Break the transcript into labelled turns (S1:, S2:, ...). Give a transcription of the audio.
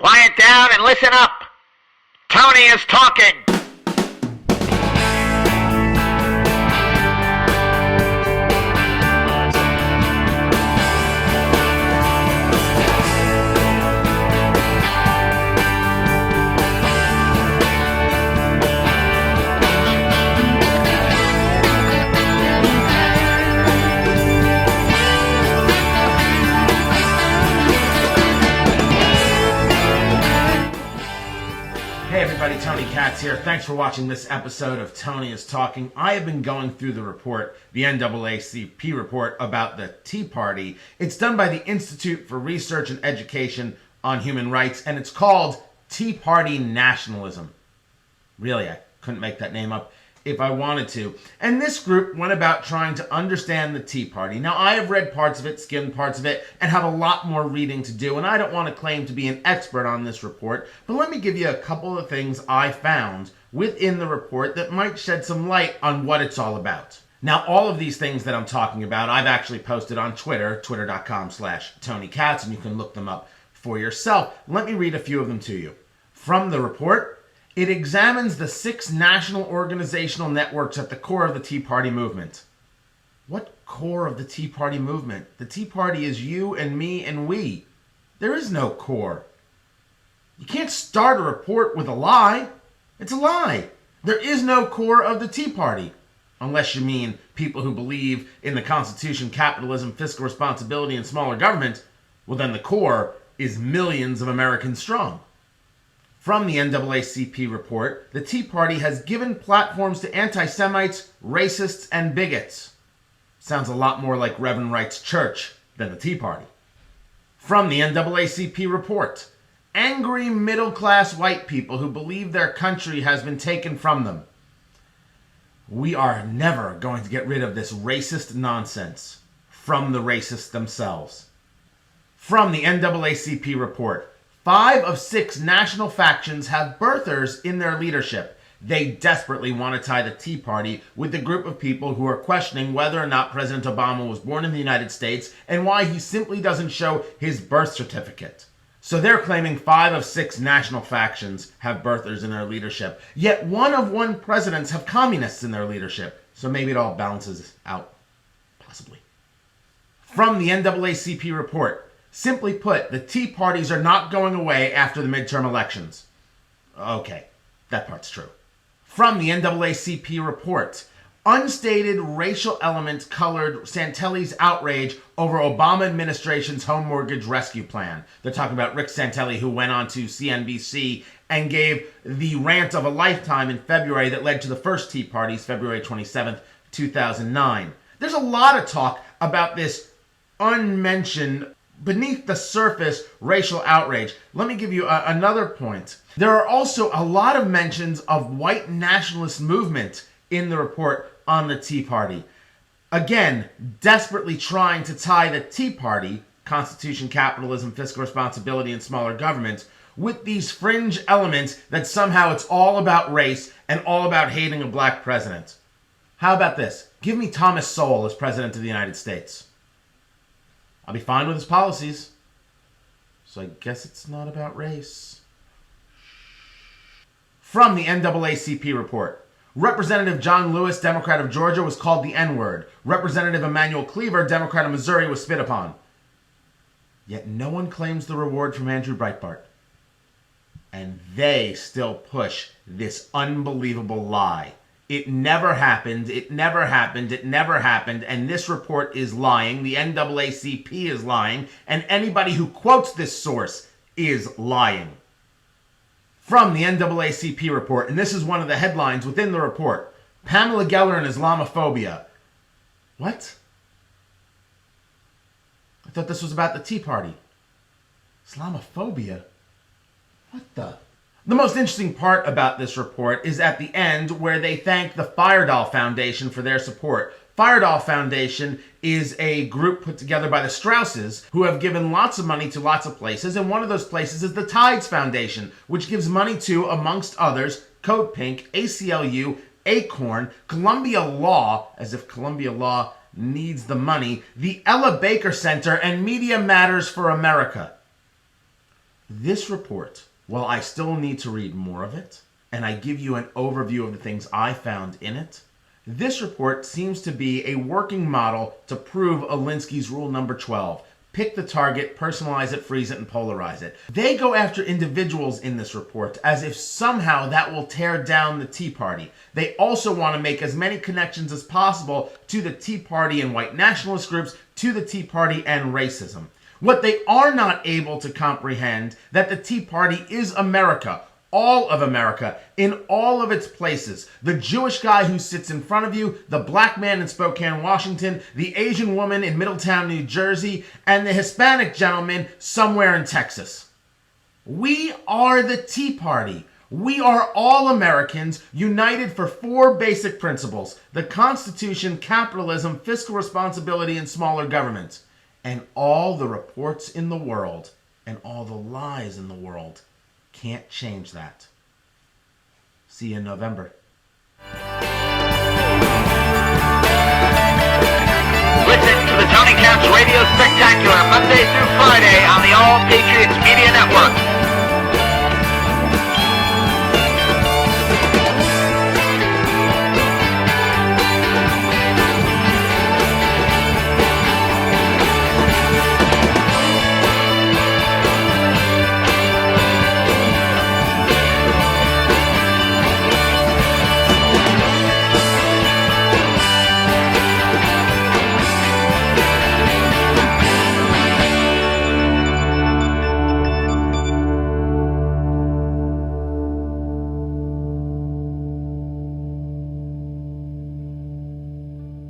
S1: Quiet down and listen up. Tony is talking.
S2: Hey everybody, Tony Katz here. Thanks for watching this episode of Tony is Talking. I have been going through the report, the NAACP report about the Tea Party. It's done by the Institute for Research and Education on Human Rights, and it's called Tea Party Nationalism. Really, I couldn't make that name up if I wanted to. And this group went about trying to understand the Tea Party. Now, I have read parts of it, skimmed parts of it, and have a lot more reading to do, and I don't want to claim to be an expert on this report, but let me give you a couple of things I found within the report that might shed some light on what it's all about. Now, all of these things that I'm talking about, I've actually posted on Twitter, twitter.com/TonyKatz, and you can look them up for yourself. Let me read a few of them to you. From the report, it examines the 6 national organizational networks at the core of the Tea Party movement. What core of the Tea Party movement? The Tea Party is you and me and we. There is no core. You can't start a report with a lie. It's a lie. There is no core of the Tea Party. Unless you mean people who believe in the Constitution, capitalism, fiscal responsibility, and smaller government, well then the core is millions of Americans strong. From the NAACP report, the Tea Party has given platforms to anti-Semites, racists, and bigots. Sounds a lot more like Reverend Wright's church than the Tea Party. From the NAACP report, angry middle-class white people who believe their country has been taken from them. We are never going to get rid of this racist nonsense from the racists themselves. From the NAACP report, 5 of 6 national factions have birthers in their leadership. They desperately want to tie the Tea Party with the group of people who are questioning whether or not President Obama was born in the United States and why he simply doesn't show his birth certificate. So they're claiming 5 of 6 national factions have birthers in their leadership. Yet 1 of 1 presidents have communists in their leadership. So maybe it all balances out. Possibly. From the NAACP report, simply put, the Tea Parties are not going away after the midterm elections. Okay, that part's true. From the NAACP report, unstated racial elements colored Santelli's outrage over Obama administration's home mortgage rescue plan. They're talking about Rick Santelli, who went on to CNBC and gave the rant of a lifetime in February that led to the first Tea Parties, February 27th, 2009. There's a lot of talk about this unmentioned, beneath the surface racial outrage. Let me give you another point. There are also a lot of mentions of white nationalist movement in the report on the Tea Party. Again, desperately trying to tie the Tea Party, Constitution, capitalism, fiscal responsibility, and smaller government, with these fringe elements that somehow it's all about race and all about hating a black president. How about this? Give me Thomas Sowell as president of the United States. I'll be fine with his policies. So I guess it's not about race. From the NAACP report, Representative John Lewis, Democrat of Georgia, was called the N-word. Representative Emmanuel Cleaver, Democrat of Missouri, was spit upon. Yet no one claims the reward from Andrew Breitbart. And they still push this unbelievable lie. It never happened, it never happened, it never happened, and this report is lying, the NAACP is lying, and anybody who quotes this source is lying. From the NAACP report, and this is one of the headlines within the report, Pamela Geller and Islamophobia. What? I thought this was about the Tea Party. Islamophobia? What the? The most interesting part about this report is at the end where they thank the Firedoll Foundation for their support. Firedoll Foundation is a group put together by the Strausses who have given lots of money to lots of places, and one of those places is the Tides Foundation, which gives money to, amongst others, Code Pink, ACLU, Acorn, Columbia Law, as if Columbia Law needs the money, the Ella Baker Center, and Media Matters for America. This report, while I still need to read more of it, and I give you an overview of the things I found in it, this report seems to be a working model to prove Alinsky's rule number 12. Pick the target, personalize it, freeze it, and polarize it. They go after individuals in this report as if somehow that will tear down the Tea Party. They also want to make as many connections as possible to the Tea Party and white nationalist groups, to the Tea Party and racism. What they are not able to comprehend, that the Tea Party is America, all of America, in all of its places. The Jewish guy who sits in front of you, the black man in Spokane, Washington, the Asian woman in Middletown, New Jersey, and the Hispanic gentleman somewhere in Texas. We are the Tea Party. We are all Americans united for 4 basic principles: the Constitution, capitalism, fiscal responsibility, and smaller government. And all the reports in the world and all the lies in the world can't change that. See you in November.
S1: Listen to the Tony Katz Radio Spectacular Monday through Friday on the All Patriots Media Network.